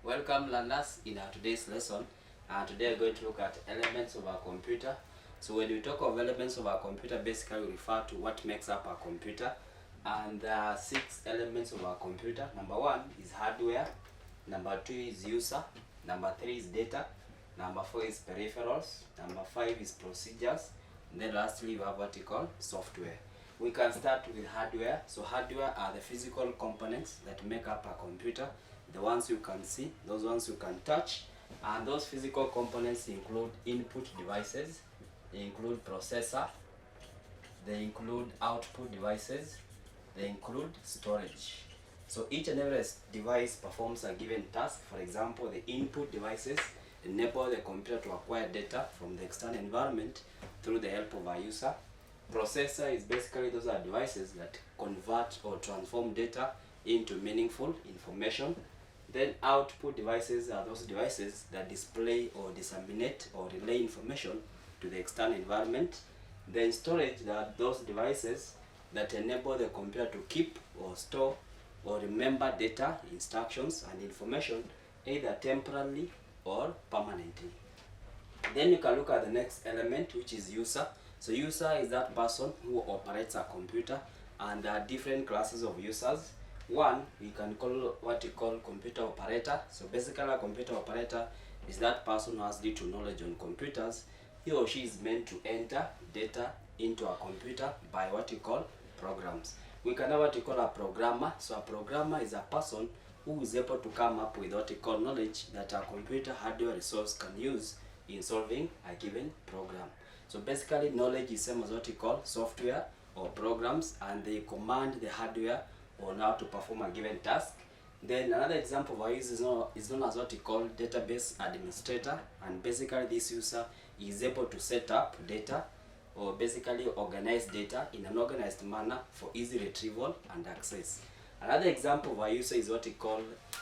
Welcome learners in our today's lesson. Today we're going to look at elements of our computer. So when we talk of elements of our computer, basically we refer to what makes up our computer. And there are 6 elements of our computer. Number 1 is hardware. Number 2 is user. Number 3 is data. Number 4 is peripherals. Number 5 is procedures. And then lastly we have what we call software. We can start with hardware. So hardware are the physical components that make up a computer. The ones you can see, those ones you can touch, and those physical components include input devices, they include processor, they include output devices, they include storage. So each and every device performs a given task. For example, the input devices enable the computer to acquire data from the external environment through the help of a user. Processor is basically those are devices that convert or transform data into meaningful information. Then output devices are those devices that display or disseminate or relay information to the external environment. Then storage are those devices that enable the computer to keep or store or remember data, instructions and information either temporarily or permanently. Then you can look at the next element, which is user. So user is that person who operates a computer, and there are different classes of users. One, we can call what we call computer operator. So basically a computer operator is that person who has little knowledge on computers. He or she is meant to enter data into a computer by what we call programs. We can have what we call a programmer. So a programmer is a person who is able to come up with what we call knowledge that a computer hardware resource can use in solving a given program. So basically knowledge is same as what we call software or programs, and they command the hardware on how to perform a given task. Then another example of our use is known as what we call database administrator, and basically this user is able to set up data or basically organize data in an organized manner for easy retrieval and access. Another example of our user is what we call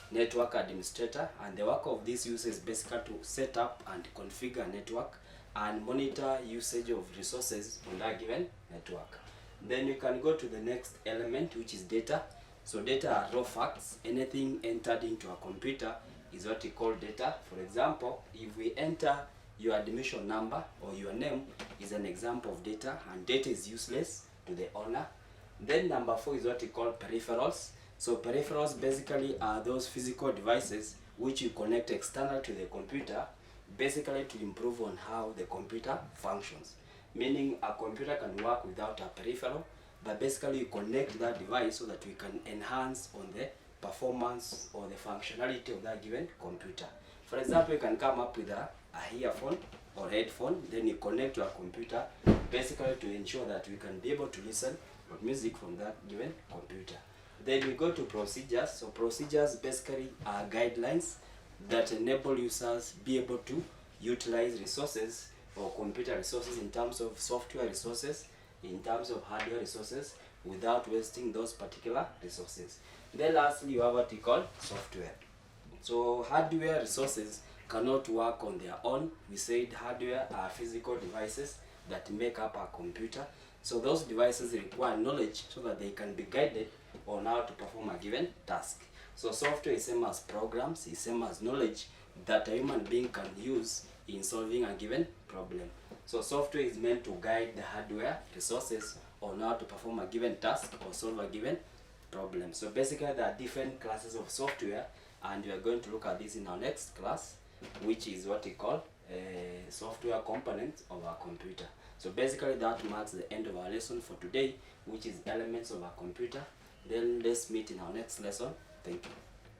network administrator, and the work of this user is basically to set up and configure a network and monitor usage of resources on that given network. Then you can go to the next element, which is data. So data are raw facts. Anything entered into a computer is what we call data. For example, if we enter your admission number or your name is an example of data, and data is useless to the owner. Then number 4 is what we call peripherals. So peripherals basically are those physical devices which you connect external to the computer, basically to improve on how the computer functions. Meaning a computer can work without a peripheral, but basically you connect that device so that we can enhance on the performance or the functionality of that given computer. For example, you can come up with a earphone or headphone, then you connect to a computer basically to ensure that we can be able to listen to music from that given computer. Then we go to procedures. So procedures basically are guidelines that enable users be able to utilize resources or computer resources in terms of software resources, in terms of hardware resources, without wasting those particular resources. Then lastly, you have what we call software. So hardware resources cannot work on their own. We said hardware are physical devices that make up a computer. So those devices require knowledge so that they can be guided on how to perform a given task. So software is same as programs, is same as knowledge that a human being can use in solving a given problem. So software is meant to guide the hardware resources on how to perform a given task or solve a given problem. So basically there are different classes of software, and we are going to look at this in our next class, which is what we call software components of our computer. So basically that marks the end of our lesson for today, which is elements of our computer. Then let's meet in our next lesson. Thank you.